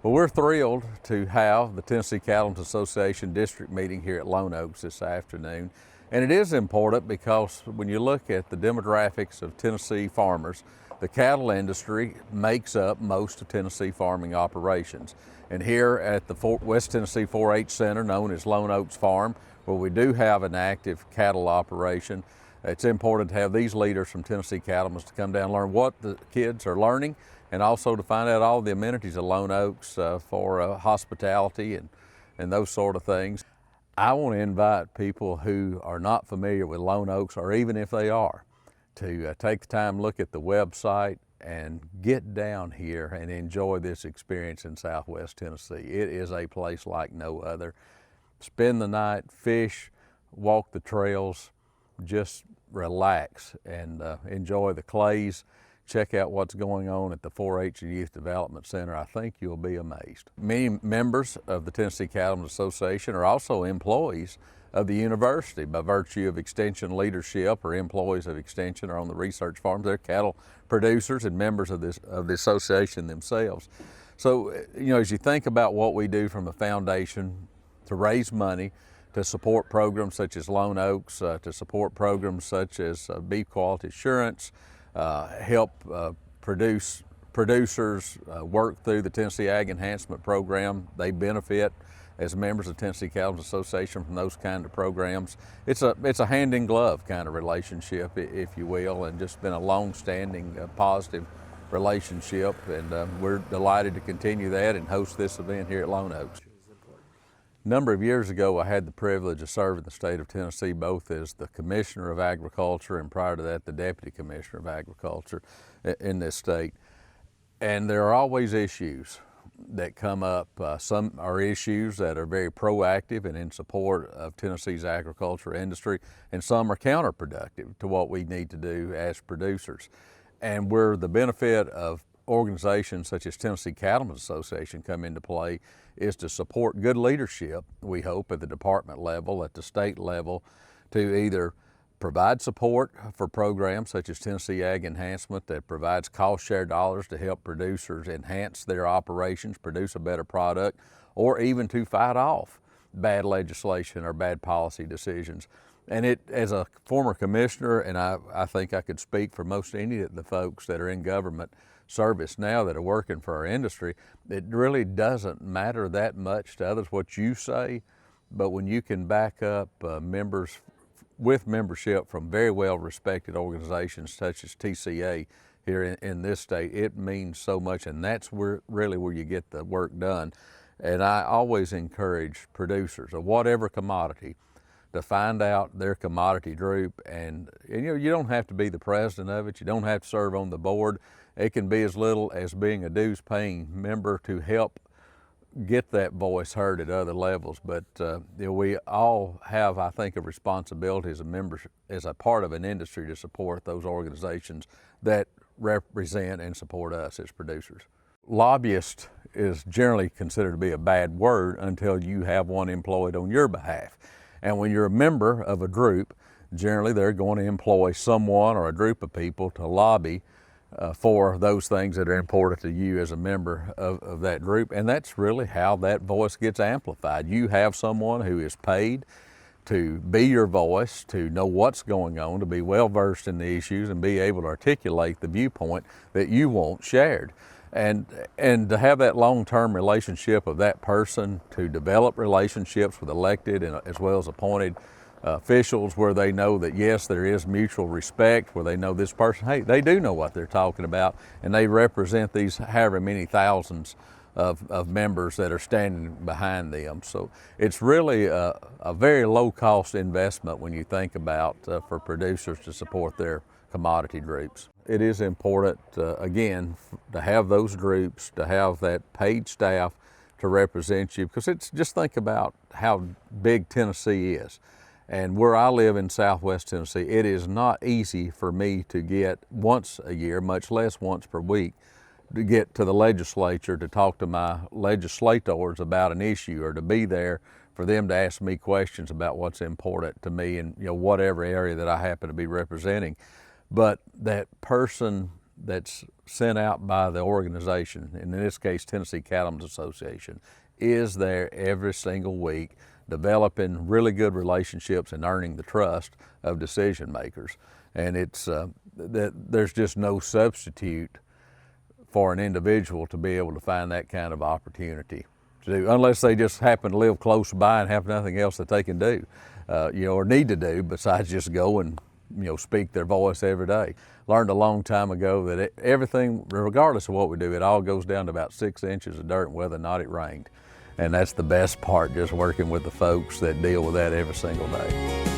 Well, we're thrilled to have the Tennessee Cattlemen Association district meeting here at Lone Oaks this afternoon. And it is important because when you look at the demographics of Tennessee farmers, the cattle industry makes up most of Tennessee farming operations. And here at the West Tennessee 4-H Center, known as Lone Oaks Farm, where we do have an active cattle operation, it's important to have these leaders from Tennessee Cattlemen to come down and learn what the kids are learning, and also to find out all the amenities of Lone Oaks for hospitality and those sort of things. I want to invite people who are not familiar with Lone Oaks, or even if they are, to take the time to look at the website and get down here and enjoy this experience in Southwest Tennessee. It is a place like no other. Spend the night, fish, walk the trails, just relax and enjoy the clays. Check out what's going on at the 4-H and Youth Development Center. I think you'll be amazed. Many members of the Tennessee Cattlemen Association are also employees of the university by virtue of extension leadership, or employees of extension or on the research farms. They're cattle producers and members of the association themselves. So, as you think about what we do from a foundation to raise money, to support programs such as Lone Oaks, to support programs such as beef quality assurance, help producers work through the Tennessee Ag Enhancement Program. They benefit as members of the Tennessee Cattlemen Association from those kind of programs. It's a hand-in-glove kind of relationship, if you will, and just been a long-standing positive relationship, and we're delighted to continue that and host this event here at Lone Oaks. A number of years ago, I had the privilege of serving the state of Tennessee both as the Commissioner of Agriculture and prior to that, the Deputy Commissioner of Agriculture in this state. And there are always issues that come up. Some are issues that are very proactive and in support of Tennessee's agriculture industry, and some are counterproductive to what we need to do as producers. And where the benefit of organizations such as Tennessee Cattlemen Association come into play is to support good leadership, we hope, at the department level, at the state level, to either provide support for programs such as Tennessee Ag Enhancement that provides cost share dollars to help producers enhance their operations, produce a better product, or even to fight off bad legislation or bad policy decisions. And as a former commissioner, and I think I could speak for most any of the folks that are in government service now that are working for our industry, it really doesn't matter that much to others what you say, but when you can back up members with membership from very well respected organizations such as TCA here in this state, it means so much, and that's really where you get the work done. And I always encourage producers of whatever commodity to find out their commodity group, and you don't have to be the president of it, you don't have to serve on the board. It can be as little as being a dues-paying member to help get that voice heard at other levels. But we all have, I think, a responsibility as a member, as a part of an industry, to support those organizations that represent and support us as producers. Lobbyist is generally considered to be a bad word until you have one employed on your behalf. And when you're a member of a group, generally they're going to employ someone or a group of people to lobby for those things that are important to you as a member of that group. And that's really how that voice gets amplified. You have someone who is paid to be your voice, to know what's going on, to be well versed in the issues and be able to articulate the viewpoint that you want shared. And to have that long-term relationship of that person, to develop relationships with elected and as well as appointed officials where they know that, yes, there is mutual respect, where they know this person, hey, they do know what they're talking about, and they represent these however many thousands of members that are standing behind them. So it's really a very low-cost investment when you think about for producers to support their commodity groups. It is important, again, to have those groups, to have that paid staff to represent you, because just think about how big Tennessee is. And where I live in Southwest Tennessee, it is not easy for me to get once a year, much less once per week, to get to the legislature to talk to my legislators about an issue, or to be there for them to ask me questions about what's important to me in whatever area that I happen to be representing. But that person that's sent out by the organization, and in this case Tennessee Cattlemen's Association, is there every single week, developing really good relationships and earning the trust of decision makers. And it's there's just no substitute for an individual to be able to find that kind of opportunity to do, unless they just happen to live close by and have nothing else that they can do, or need to do besides just go and speak their voice every day. Learned a long time ago that everything, regardless of what we do, it all goes down to about 6 inches of dirt, whether or not it rained. And that's the best part, just working with the folks that deal with that every single day.